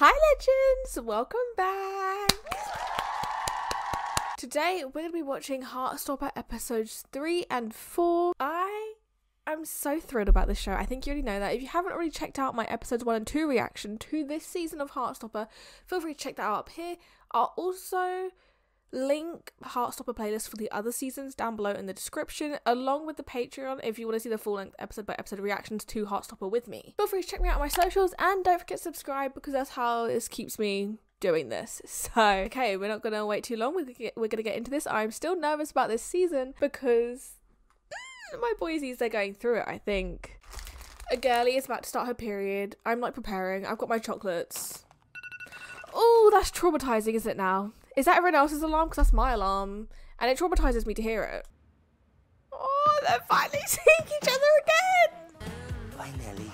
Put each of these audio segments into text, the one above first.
Hi legends, welcome back. Today we're going to be watching Heartstopper episodes 3 and 4. I'm so thrilled about this show. I think you already know that. If you haven't already checked out my episodes 1 and 2 reaction to this season of Heartstopper, feel free to check that out up here. I'll also link Heartstopper playlist for the other seasons down below in the description, along with the Patreon if you want to see the full-length episode by episode reactions to Heartstopper with me. Feel free to check me out on my socials, and don't forget to subscribe because that's how this keeps me doing this. So okay, we're not gonna wait too long. We're gonna get into this. I'm still nervous about this season because my boysies, they're going through it. I think a girlie is about to start her period. I'm like preparing. I've got my chocolates. Oh, that's traumatizing, isn't it now? Is that everyone else's alarm? Because that's my alarm. And it traumatizes me to hear it. Oh, they're finally seeing each other again. Bye, Nelly.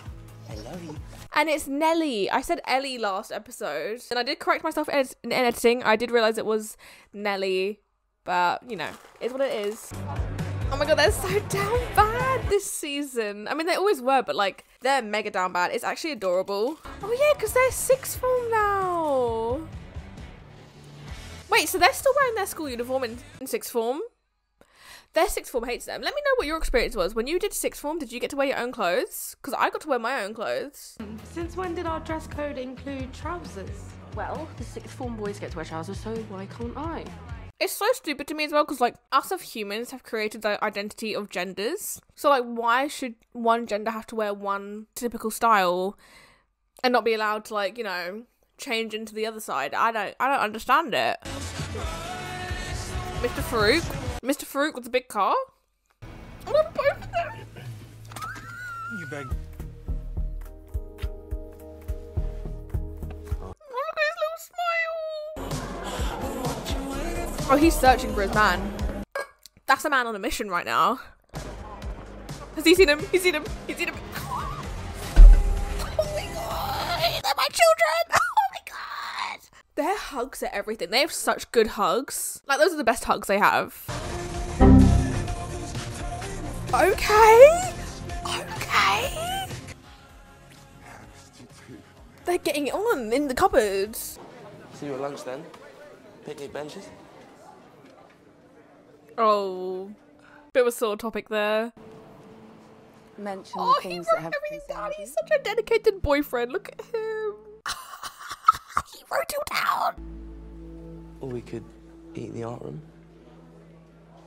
I love you. And it's Nelly. I said Ellie last episode. And I did correct myself in editing. I did realise it was Nelly. But, you know, it's what it is. Oh my god, they're so down bad this season. I mean, they always were, but like, they're mega down bad. It's actually adorable. Oh yeah, because they're sixth form now. Wait, so they're still wearing their school uniform in sixth form? Their sixth form hates them. Let me know what your experience was. When you did sixth form, did you get to wear your own clothes? Because I got to wear my own clothes. Since when did our dress code include trousers? Well, the sixth form boys get to wear trousers, so why can't I? It's so stupid to me as well, because like, us as humans have created the identity of genders. So like, why should one gender have to wear one typical style and not be allowed to, like, you know, change into the other side? I don't understand it. Mr. Farouk with a big car. I love both of them. You beg. Look at his little smile. Oh, he's searching for his man. That's a man on a mission right now. Has he seen him? He's seen him. He's seen him. Oh my god, they're my children. Oh my god. Their hugs are everything. They have such good hugs. Like, those are the best hugs they have. Okay. Okay. They're getting it on in the cupboards. See you at lunch then. Picnic benches. Oh, bit of a sore topic there. Mention Oh, he things wrote that have everything down. concerned He's such a dedicated boyfriend. Look at him. He wrote it down. Or we could eat in the art room.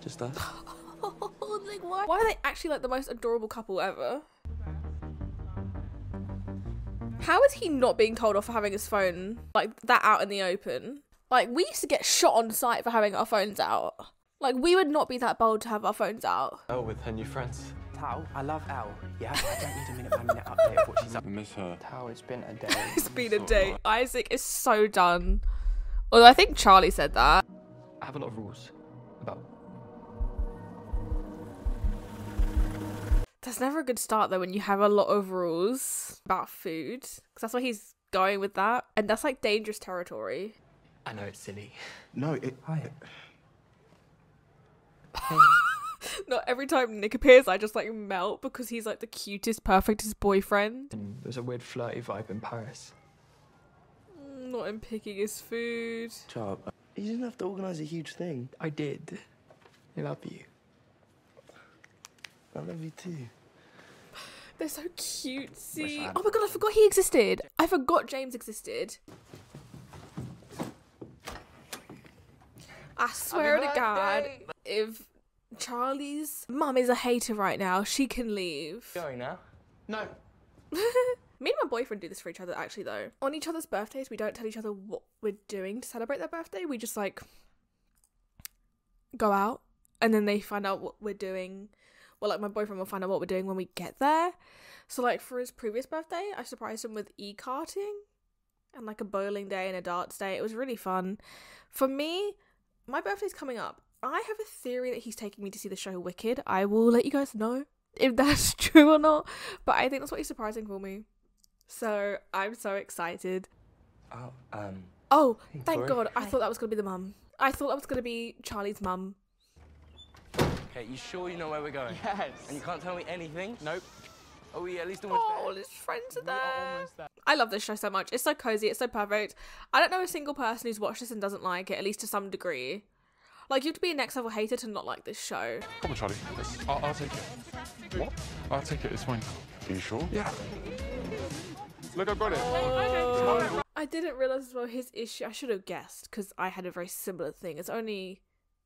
Just us. Like, why are they actually like the most adorable couple ever? How is he not being told off for having his phone like that out in the open? Like, we used to get shot on sight for having our phones out. Like, we would not be that bold to have our phones out. Oh, with her new friends. Tao, I love Elle. Yeah, I don't need a minute-by-minute update of what she's up to. I miss her. Tao, it's been a day. It's been a day. Isaac is so done. Although I think Charlie said that. I have a lot of rules about... That's never a good start though when you have a lot of rules about food. Because that's why he's going with that. And that's like dangerous territory. I know it's silly. No, it... Hi. Not every time Nick appears, I just like melt because he's like the cutest, perfectest boyfriend. There's a weird flirty vibe in Paris. Not him picking his food. Chub, you didn't have to organise a huge thing. I did. I love you. I love you too. They're so cutesy. Oh my god, I forgot he existed. I forgot James existed. I swear to God, if Charlie's mum is a hater right now, she can leave. Going now? No. Me and my boyfriend do this for each other, actually, though. On each other's birthdays, we don't tell each other what we're doing to celebrate their birthday. We just, like, go out, and then they find out what we're doing. Well, like, my boyfriend will find out what we're doing when we get there. So, like, for his previous birthday, I surprised him with e-karting and, like, a bowling day and a darts day. It was really fun. For me, my birthday's coming up. I have a theory that he's taking me to see the show Wicked. I will let you guys know if that's true or not. But I think that's what he's surprising for me. So I'm so excited. Oh, thank God. I thought that was going to be the mum. I thought that was going to be Charlie's mum. Okay, you sure you know where we're going? Yes. And you can't tell me anything? Nope. Are we at least almost Oh, all there? his friends are We are there. almost there. I love this show so much. It's so cozy. It's so perfect. I don't know a single person who's watched this and doesn't like it, at least to some degree. Like, you have to be a next level hater to not like this show. Come on, Charlie. I'll take it. What? I'll take it. It's fine. Are you sure? Yeah. Look, I've got it. I didn't realise as well his issue. I should have guessed because I had a very similar thing. It's only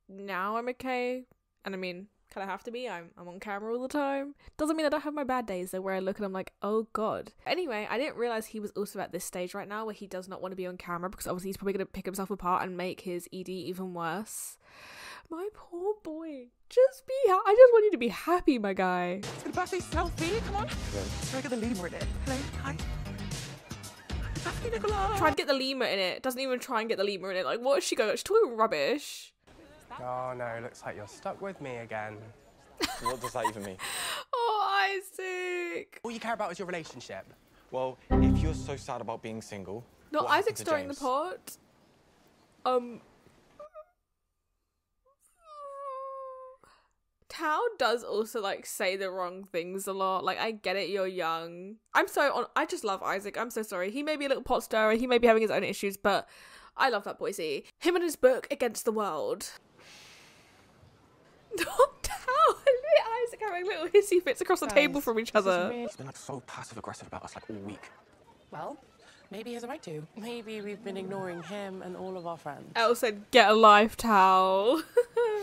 now I'm okay. And I mean, kind of have to be. I'm on camera all the time. Doesn't mean I don't have my bad days though, where I look and I'm like, oh god. Anyway, I didn't realise he was also at this stage right now where he does not want to be on camera because obviously he's probably going to pick himself apart and make his ED even worse. My poor boy. Just be I just want you to be happy, my guy. It's gonna birthday selfie. Come on. Try to get the lemur in it. Hello. Hi. Happy Nicola. Try to get the lemur in it. Doesn't even try and get the lemur in it. Like, what is she going? She's talking rubbish. Oh no, looks like you're stuck with me again. What does that even mean? Oh, Isaac. All you care about is your relationship. Well, if you're so sad about being single... No, what happened Isaac's to stirring the James? pot. Tao does also like say the wrong things a lot. Like, I get it, you're young. I just love Isaac. I'm so sorry. He may be a little pot stirrer. He may be having his own issues, but I love that boy. See him and his book Against the World. Not Tao and Isaac having little hissy fits across the table from each other. He's been like so passive aggressive about us like all week. Well, maybe he has a right to. Maybe we've been ignoring him and all of our friends. Elle said, get a life, Tao.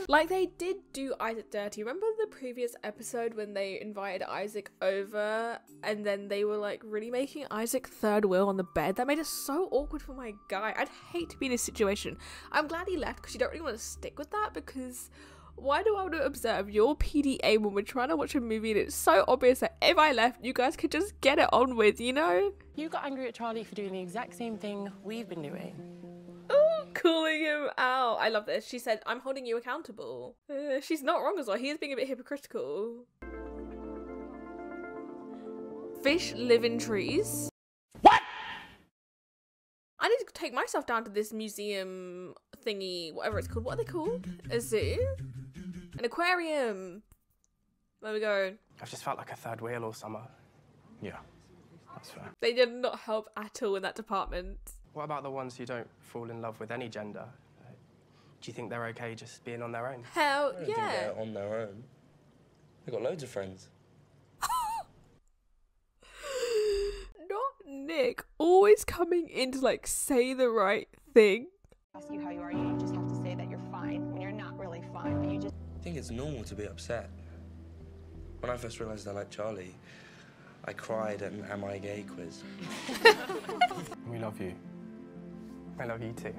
Like, they did do Isaac dirty. Remember the previous episode when they invited Isaac over and then they were like really making Isaac third wheel on the bed? That made it so awkward for my guy. I'd hate to be in this situation. I'm glad he left because you don't really want to stick with that, because why do I want to observe your PDA when we're trying to watch a movie and it's so obvious that if I left, you guys could just get it on with, you know? You got angry at Charlie for doing the exact same thing we've been doing. Oh, calling him out. I love this. She said, I'm holding you accountable. She's not wrong as well. He is being a bit hypocritical. Fish live in trees. What? I need to take myself down to this museum thingy, whatever it's called. What are they called? A zoo? An aquarium. There we go. I've just felt like a third wheel all summer. Yeah, that's fair. They did not help at all in that department. What about the ones who don't fall in love with any gender? Do you think they're okay just being on their own? Hell I don't think yeah. they're on their own. They've got loads of friends. Not Nick. Always coming in to like say the right thing. Ask you how you are, you just have to say that you're fine when you're not really fine, but you just... I think it's normal to be upset. When I first realised I liked Charlie, I cried at an Am I Gay quiz. We love you. I love you too.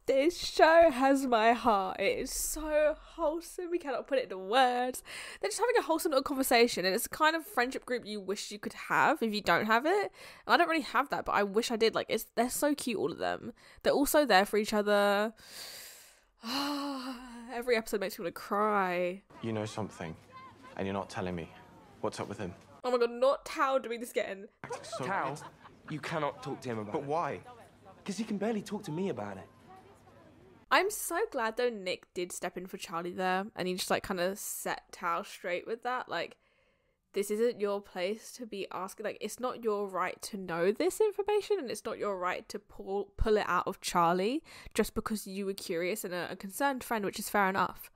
This show has my heart. It is so wholesome. We cannot put it into words. They're just having a wholesome little conversation, and it's the kind of friendship group you wish you could have if you don't have it. And I don't really have that, but I wish I did. Like, they're so cute, all of them. They're also there for each other. Every episode makes me want to cry. You know something, and you're not telling me. What's up with him? Oh my god, not Tao doing this again. So Cal, weird. you cannot talk to him about But it. why? Because he can barely talk to me about it. I'm so glad though Nick did step in for Charlie there, and he just like kind of set Tao straight with that. Like, this isn't your place to be asking. Like, it's not your right to know this information, and it's not your right to pull it out of Charlie just because you were curious and a concerned friend, which is fair enough.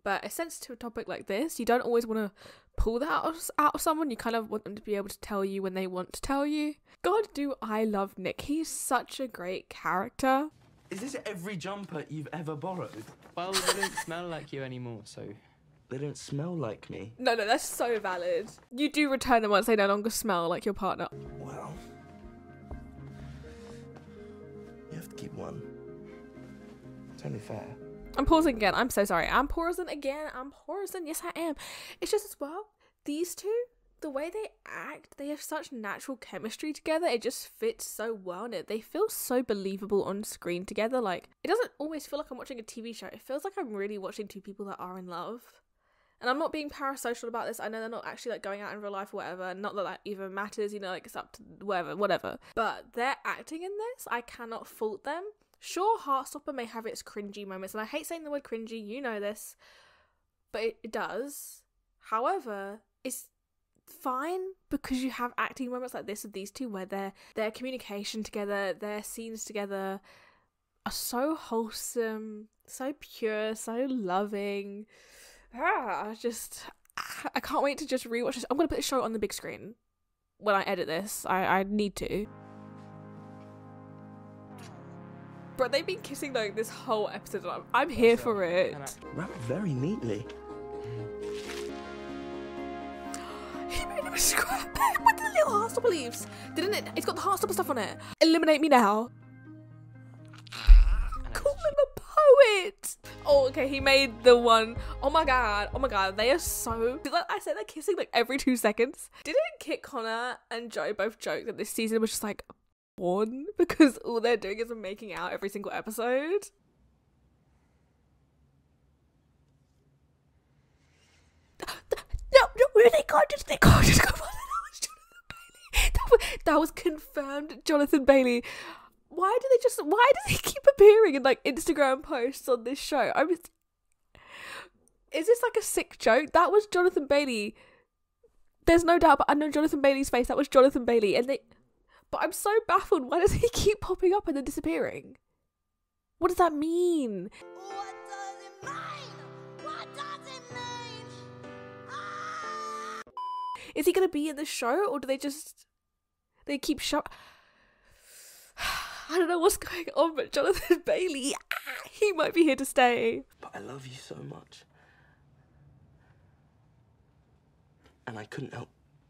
But a sensitive topic like this, you don't always want to pull that out of someone. You kind of want them to be able to tell you when they want to tell you. God, do I love Nick. He's such a great character. Is this every jumper you've ever borrowed? Well, they don't smell like you anymore, so... They don't smell like me. No, that's so valid. You do return them once they no longer smell like your partner. Well... You have to keep one. It's only fair. I'm pausing again. I'm so sorry. I'm pausing again. Yes, I am. It's just as well, these two, the way they act, they have such natural chemistry together. It just fits so well in it. They feel so believable on screen together. Like, it doesn't always feel like I'm watching a TV show. It feels like I'm really watching two people that are in love. And I'm not being parasocial about this. I know they're not actually like going out in real life or whatever. Not that that even matters, you know, like it's up to whatever. But their acting in this, I cannot fault them. Sure, Heartstopper may have its cringy moments, and I hate saying the word cringy, you know this, but it does. However, is fine because you have acting moments like this with these two where their communication together, their scenes together are so wholesome, so pure, so loving. I can't wait to just rewatch this. I'm gonna put the show on the big screen when I edit this. I need to. Bro, they've been kissing like this whole episode. I'm here for it. Wrapped very neatly. He made him a scrap bag with the little Heartstopper leaves, didn't it? It's got the Heartstopper stuff on it. Eliminate me now. Call him a poet. Oh, okay, he made the one. Oh my god, they are so, like I said, they're kissing like every 2 seconds. Didn't Kit Connor and Joe both joke that this season was just like porn because all they're doing is making out every single episode? No, they can't just go. That was confirmed Jonathan Bailey. Why does he keep appearing in like Instagram posts on this show? Is this like a sick joke? That was Jonathan Bailey. There's no doubt, but I know Jonathan Bailey's face. That was Jonathan Bailey. But I'm so baffled. Why does he keep popping up and then disappearing? What does that mean? What does it mean? What does it mean? Is he gonna be in the show, or do they keep shut? I don't know what's going on, but Jonathan Bailey, he might be here to stay. But I love you so much. And I couldn't help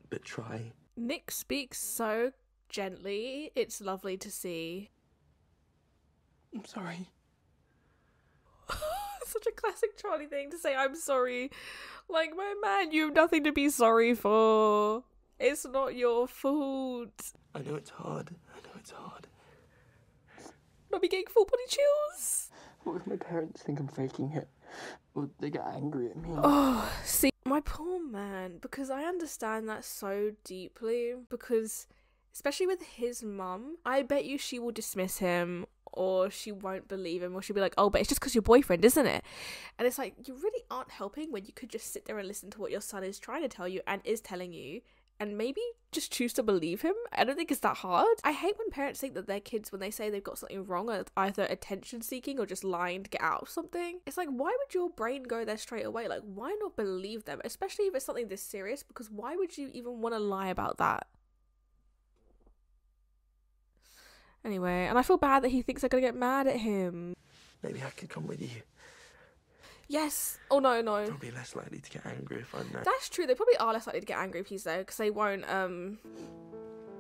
but try. Nick speaks so gently. It's lovely to see. I'm sorry. Such a classic Charlie thing to say, I'm sorry. Like, my man, you have nothing to be sorry for. It's not your fault. I know it's hard. Not be getting full body chills. What if my parents think I'm faking it? Or they get angry at me? Oh, see, my poor man, because I understand that so deeply, because especially with his mum, I bet you she will dismiss him, or she won't believe him, or she'll be like, oh, but it's just because your boyfriend, isn't it? And it's like, you really aren't helping when you could just sit there and listen to what your son is trying to tell you and is telling you, and maybe just choose to believe him. I don't think it's that hard. I hate when parents think that their kids, when they say they've got something wrong, are either attention seeking or just lying to get out of something. It's like, why would your brain go there straight away? Like, why not believe them? Especially if it's something this serious, because why would you even want to lie about that? Anyway, and I feel bad that he thinks they're gonna get mad at him. Maybe I could come with you. Yes. Oh, no. Probably less likely to get angry if I'm there. That's true. They probably are less likely to get angry if he's there, because they won't,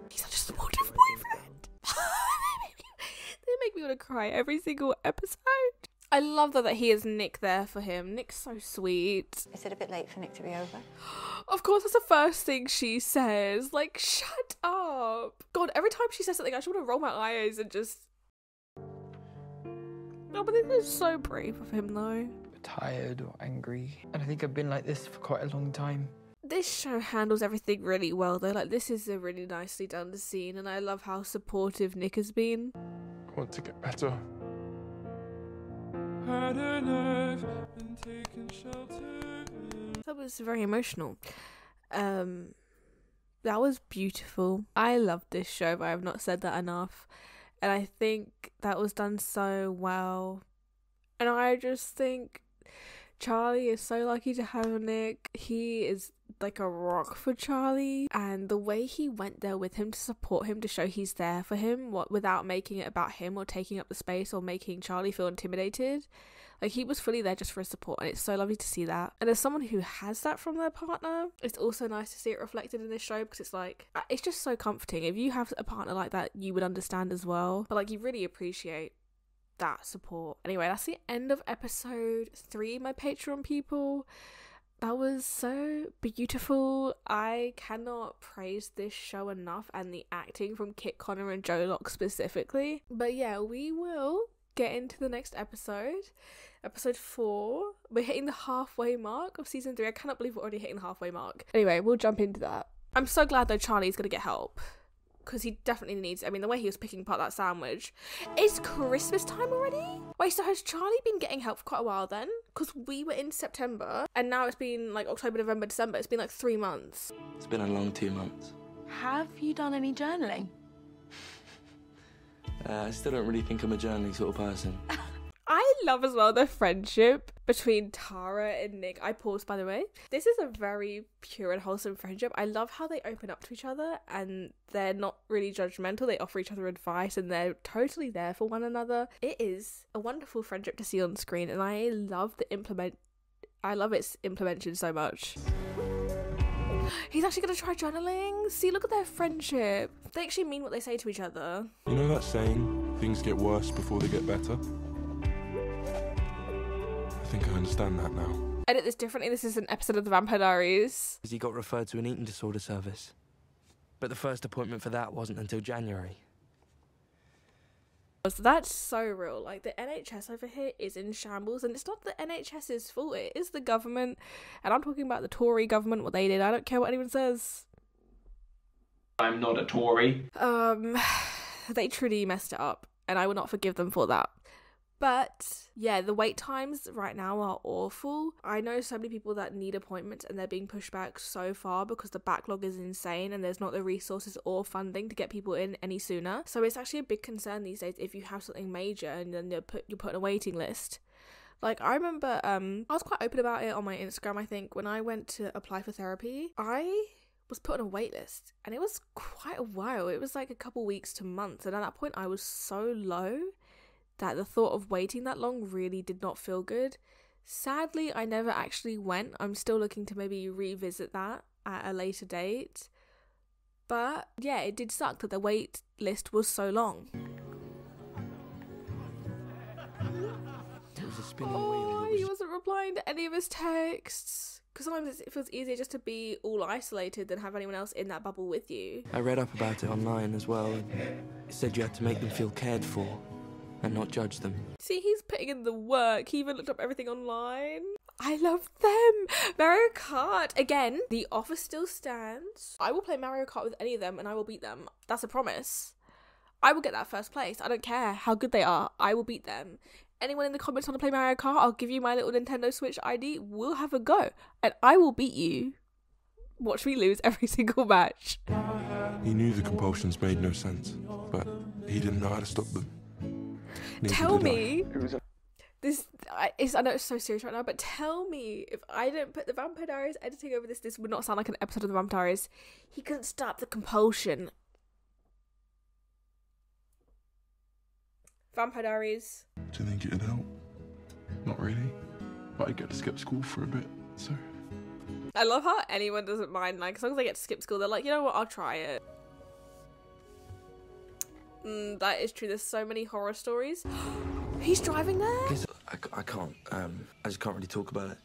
he's such a supportive boyfriend. They make me want to cry every single episode. I love that he has Nick there for him. Nick's so sweet. Is it a bit late for Nick to be over? Of course, that's the first thing she says. Like, shut up. God, every time she says something, I just want to roll my eyes and just... Oh, but this is so brave of him, though. Tired or angry. And I think I've been like this for quite a long time. This show handles everything really well, though. Like, this is a really nicely done scene, and I love how supportive Nick has been. I want to get better. Had enough and taken shelter. That was very emotional. That was beautiful. I loved this show, but I have not said that enough. And I think that was done so well. And I just think Charlie is so lucky to have Nick. He is like a rock for Charlie, and the way he went there with him to support him, to show he's there for him, without making it about him or taking up the space or making Charlie feel intimidated. Like, he was fully there just for his support, and it's so lovely to see that. And as someone who has that from their partner, it's also nice to see it reflected in this show, because it's like, it's just so comforting. If you have a partner like that, you would understand as well. But like, you really appreciate that support. Anyway, that's the end of episode 3, my Patreon people. That was so beautiful. I cannot praise this show enough, and the acting from Kit Connor and Joe Locke specifically. But yeah, we will get into the next episode. Episode 4. We're hitting the halfway mark of season 3. I cannot believe we're already hitting the halfway mark. Anyway, we'll jump into that. I'm so glad though Charlie's gonna get help, because he definitely needs it. I mean, the way he was picking apart that sandwich. It's Christmas time already? Wait, so has Charlie been getting help for quite a while then? Because we were in September and now it's been like October, November, December. It's been like 3 months. It's been a long 2 months. Have you done any journaling? I still don't really think I'm a journaling sort of person. I love as well the friendship between Tara and Nick. I paused, by the way. This is a very pure and wholesome friendship. I love how they open up to each other and they're not really judgmental. They offer each other advice and they're totally there for one another. It is a wonderful friendship to see on screen, and I love its implementation so much. He's actually going to try journaling. See, look at their friendship. They actually mean what they say to each other. You know that saying, things get worse before they get better? I think I understand that now. Edit this differently. This is an episode of The Vampire Diaries. He got referred to an eating disorder service. But the first appointment for that wasn't until January. So that's so real. Like, the NHS over here is in shambles, and it's not the NHS's fault. It is the government, and I'm talking about the Tory government, what they did. I don't care what anyone says. I'm not a Tory. They truly messed it up, and I will not forgive them for that. But yeah, the wait times right now are awful. I know so many people that need appointments and they're being pushed back so far because the backlog is insane and there's not the resources or funding to get people in any sooner. So it's actually a big concern these days if you have something major and then you're put on a waiting list. Like, I remember I was quite open about it on my Instagram. I think when I went to apply for therapy, I was put on a wait list and it was quite a while. It was like a couple weeks to months, and at that point I was so low that the thought of waiting that long really did not feel good. Sadly, I never actually went. I'm still looking to maybe revisit that at a later date. But yeah, it did suck that the wait list was so long. He wasn't replying to any of his texts. Because sometimes it feels easier just to be all isolated than have anyone else in that bubble with you. I read up about it online as well, and it said you had to make them feel cared for and not judge them. See, he's putting in the work. He even looked up everything online. I love them. Mario Kart. Again, the offer still stands. I will play Mario Kart with any of them and I will beat them. That's a promise. I will get that first place. I don't care how good they are. I will beat them. Anyone in the comments want to play Mario Kart, I'll give you my little Nintendo Switch ID. We'll have a go. And I will beat you. Watch me lose every single match. He knew the compulsions made no sense, but he didn't know how to stop them. Tell me, I know it's so serious right now, but tell me, if I didn't put the Vampire Diaries editing over this would not sound like an episode of the Vampire Diaries. He couldn't stop the compulsion. Vampire Diaries. Do you think it'd help? Not really, but I get to skip school for a bit, so... I love how anyone doesn't mind, like, as long as I get to skip school, they're like, you know what, I'll try it. That is true. There's so many horror stories. He's driving there? I can't. I just can't really talk about it.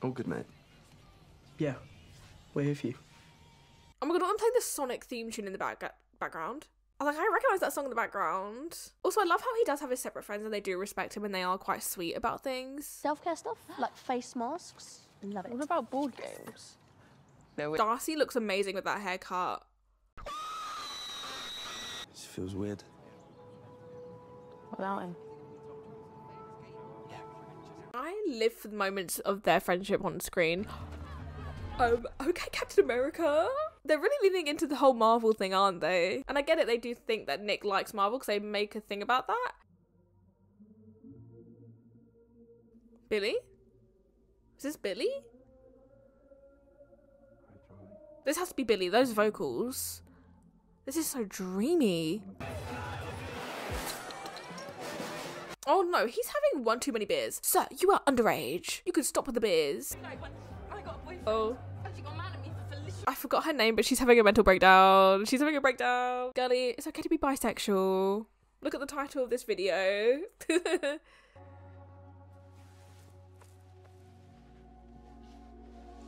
All good, mate. Yeah, we're here for you. Oh my god, I'm playing the Sonic theme tune in the background. I recognise that song in the background. Also, I love how he does have his separate friends and they do respect him and they are quite sweet about things. Self-care stuff, like face masks. Love it. What about board games? Darcy looks amazing with that haircut. It feels weird. Without him. I live for the moments of their friendship on screen. Okay, Captain America. They're really leaning into the whole Marvel thing, aren't they? And I get it, they do think that Nick likes Marvel because they make a thing about that. Billy? Is this Billy? This has to be Billy, those vocals. This is so dreamy. Oh no, he's having one too many beers. Sir, you are underage. You could stop with the beers. Oh. I forgot her name, but she's having a mental breakdown. She's having a breakdown. Gully, it's okay to be bisexual. Look at the title of this video.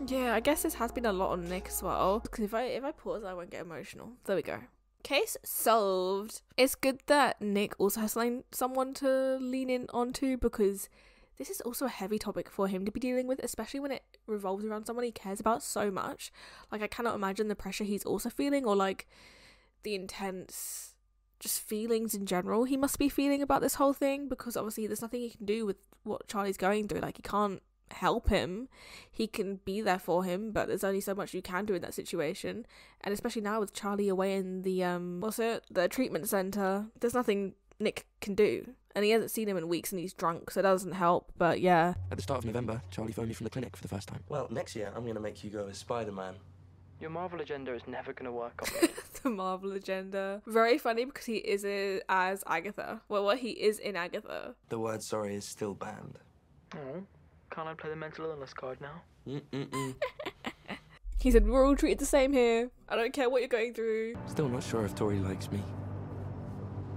Yeah, I guess this has been a lot on Nick as well. Because if I pause, I won't get emotional. There we go. Case solved. It's good that Nick also has someone to lean in onto, because this is also a heavy topic for him to be dealing with, especially when it revolves around someone he cares about so much. Like, I cannot imagine the pressure he's also feeling, or like the intense just feelings in general he must be feeling about this whole thing, because obviously there's nothing he can do with what Charlie's going through. Like, he can't help him. He can be there for him, but there's only so much you can do in that situation. And especially now with Charlie away in the treatment centre, there's nothing Nick can do. And he hasn't seen him in weeks and he's drunk, so it doesn't help. But yeah. At the start of November, Charlie phoned me from the clinic for the first time. Well, next year I'm going to make you go as Spider-Man. Your Marvel agenda is never going to work on me. The Marvel agenda. Very funny because he is as Agatha. Well, he is in Agatha. The word sorry is still banned. Oh, can't I play the mental illness card now? He said, we're all treated the same here. I don't care what you're going through. Still not sure if Tori likes me.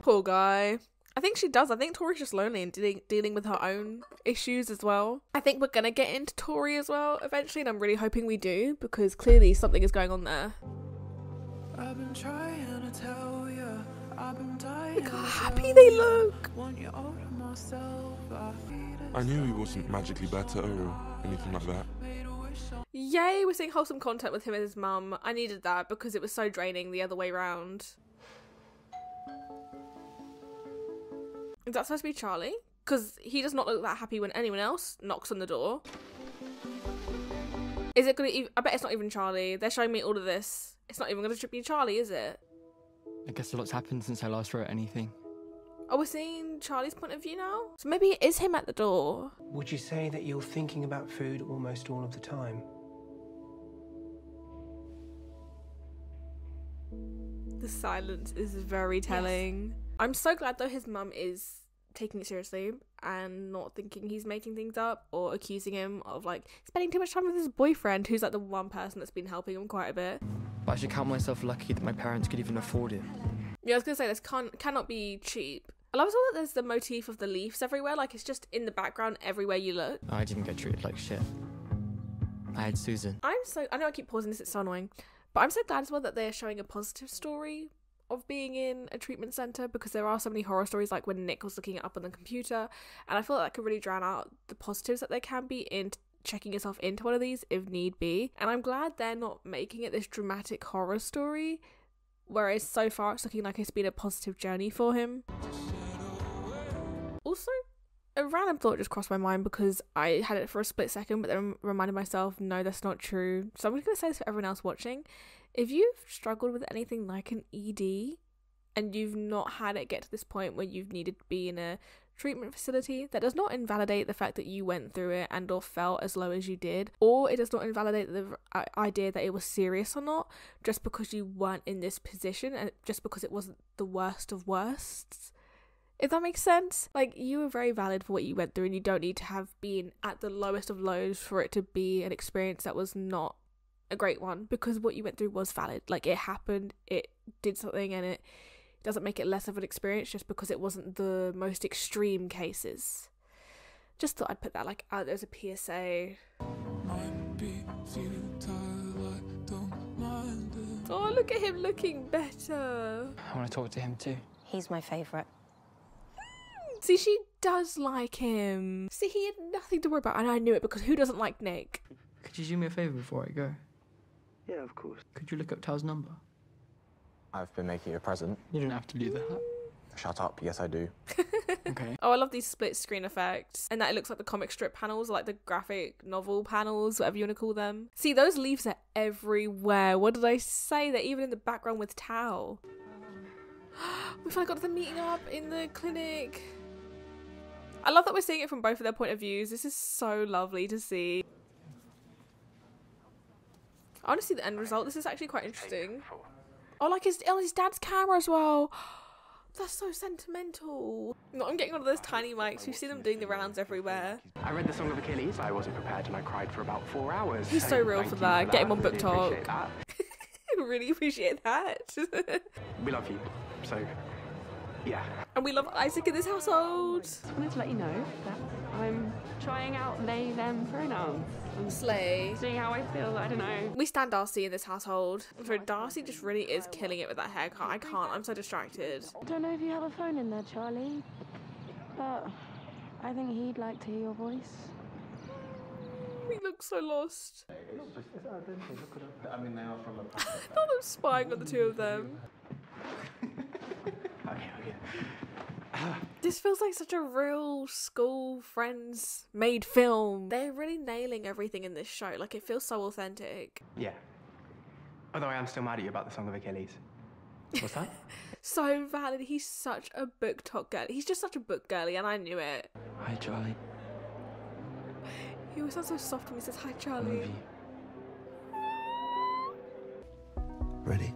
Poor guy. I think she does. I think Tori's just lonely and dealing with her own issues as well. I think we're going to get into Tori as well eventually, and I'm really hoping we do, because clearly something is going on there. I've been trying to tell you, I've been dying. Look how happy they look. I knew he wasn't magically better or anything like that. Yay, we're seeing wholesome content with him and his mum. I needed that because it was so draining the other way round. Is that supposed to be Charlie? Because he does not look that happy when anyone else knocks on the door. Is it gonna I bet it's not even Charlie. They're showing me all of this. It's not even gonna be Charlie, is it? I guess a lot's happened since I last wrote anything. Oh, we're seeing Charlie's point of view now? So maybe it is him at the door. Would you say that you're thinking about food almost all of the time? The silence is very telling. Yes. I'm so glad though his mum is taking it seriously and not thinking he's making things up or accusing him of like spending too much time with his boyfriend, who's like the one person that's been helping him quite a bit. But I should count myself lucky that my parents could even afford it. Yeah, I was gonna say this cannot be cheap. I love as well that there's the motif of the leaves everywhere, like it's just in the background everywhere you look. I didn't get treated like shit. I had Susan. I know I keep pausing this, it's so annoying, but I'm so glad as well that they're showing a positive story of being in a treatment centre, because there are so many horror stories like when Nick was looking it up on the computer, and I feel like that could really drown out the positives that there can be in checking yourself into one of these if need be. And I'm glad they're not making it this dramatic horror story, whereas so far it's looking like it's been a positive journey for him. Also, a random thought just crossed my mind because I had it for a split second, but then reminded myself, no, that's not true. So I'm just going to say this for everyone else watching. If you've struggled with anything like an ED and you've not had it get to this point where you've needed to be in a treatment facility, that does not invalidate the fact that you went through it and or felt as low as you did, or it does not invalidate the idea that it was serious or not, just because you weren't in this position and just because it wasn't the worst of worsts. If that makes sense. Like, you were very valid for what you went through, and you don't need to have been at the lowest of lows for it to be an experience that was not a great one, because what you went through was valid. Like, it happened, it did something, and it doesn't make it less of an experience just because it wasn't the most extreme cases. Just thought I'd put that like out there as a PSA. Oh, look at him looking better. I want to talk to him too. He's my favourite. See, she does like him. See, he had nothing to worry about, and I knew it because who doesn't like Nick? Could you do me a favour before I go? Yeah, of course. Could you look up Tal's number? I've been making you a present. You don't have to do that. Shut up. Yes, I do. Okay. Oh, I love these split screen effects. And that it looks like the comic strip panels, like the graphic novel panels, whatever you want to call them. See, those leaves are everywhere. What did I say? They're even in the background with Tal. We finally got them meeting up in the clinic. I love that we're seeing it from both of their point of views. This is so lovely to see. I want to see the end result. This is actually quite interesting. Oh, like his dad's camera as well. That's so sentimental. No, I'm getting one of those tiny mics. You see them doing the rounds everywhere. I read the Song of Achilles. I wasn't prepared and I cried for about 4 hours. He's so real for that. Get him on Book Talk. Really appreciate that. We love you. So, yeah. And we love Isaac in this household. I wanted to let you know that I'm trying out they, them pronouns. Slay. Seeing how I feel, I don't know. We stand Darcy in this household. So Darcy just really is killing it with that haircut. I can't, I'm so distracted. I don't know if you have a phone in there, Charlie, but I think he'd like to hear your voice. He looks so lost. I mean, they are from a... I thought I'm spying on the two of them. Hi. This feels like such a real school friends made film. They're really nailing everything in this show. Like, it feels so authentic. Yeah. Although I am still mad at you about the Song of Achilles. What's that? So valid. He's such a book talk girl. He's just such a book girly, and I knew it. Hi, Charlie. He always sounds so soft when he says hi, I Charlie. love you. Ready?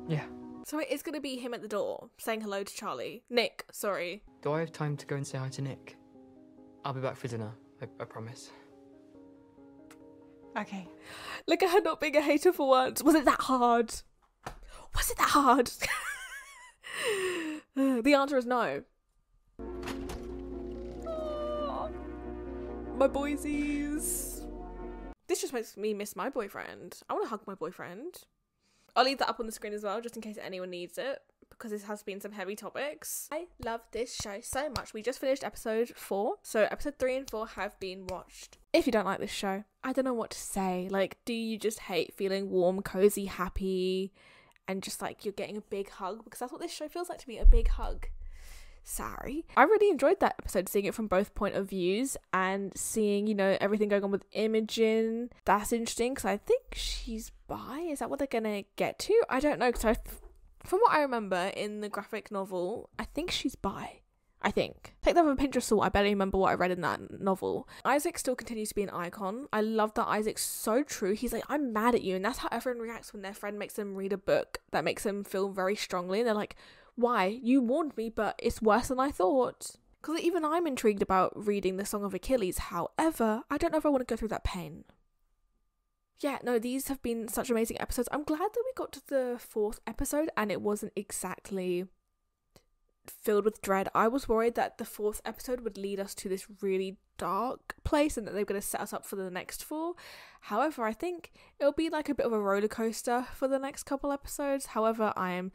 Yeah. So it is going to be him at the door saying hello to Charlie. Nick, sorry. Do I have time to go and say hi to Nick? I'll be back for dinner, I promise. Okay. Look at her not being a hater for once. Was it that hard? Was it that hard? The answer is no. My boysies. This just makes me miss my boyfriend. I want to hug my boyfriend. I'll leave that up on the screen as well, just in case anyone needs it, because this has been some heavy topics. I love this show so much. We just finished episode 4, so episode 3 and 4 have been watched. If you don't like this show, I don't know what to say. Like, do you just hate feeling warm, cozy, happy, and just like you're getting a big hug? Because that's what this show feels like to me, a big hug. Sorry. I really enjoyed that episode, seeing it from both point of views and seeing, you know, everything going on with Imogen. That's interesting because I think she's bi. Is that what they're gonna get to? I don't know, because from what I remember in the graphic novel, I think she's bi. I think. Take that with a pinch of salt. I barely remember what I read in that novel. Isaac still continues to be an icon. I love that Isaac's so true. He's like, I'm mad at you. And that's how everyone reacts when their friend makes them read a book that makes them feel very strongly. And they're like, why? You warned me, but it's worse than I thought. Because even I'm intrigued about reading the Song of Achilles. However, I don't know if I want to go through that pain. Yeah, no, these have been such amazing episodes. I'm glad that we got to the 4th episode and it wasn't exactly filled with dread. I was worried that the 4th episode would lead us to this really dark place and that they were going to set us up for the next 4. However, I think it'll be like a bit of a roller coaster for the next couple episodes. However, I am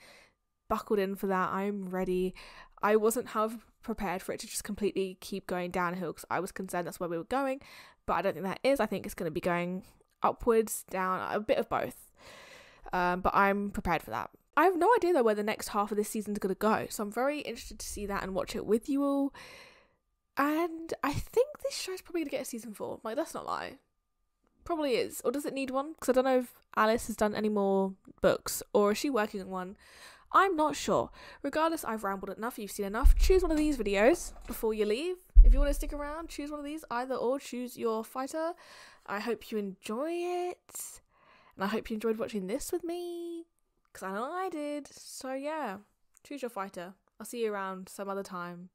buckled in for that. I'm ready. I wasn't, however, prepared for it to just completely keep going downhill because I was concerned that's where we were going, but I don't think that is. I think it's going to be going upwards, down, a bit of both. But I'm prepared for that. I have no idea though where the next half of this season's going to go, so I'm very interested to see that and watch it with you all. And I think this show's probably going to get a season 4. Like, let's not lie. Probably is. Or does it need one? Because I don't know if Alice has done any more books, or is she working on one? I'm not sure. Regardless, I've rambled enough. You've seen enough. Choose one of these videos before you leave. If you want to stick around, choose one of these. Either or, choose your fighter. I hope you enjoy it. And I hope you enjoyed watching this with me. Because I know I did. So yeah, choose your fighter. I'll see you around some other time.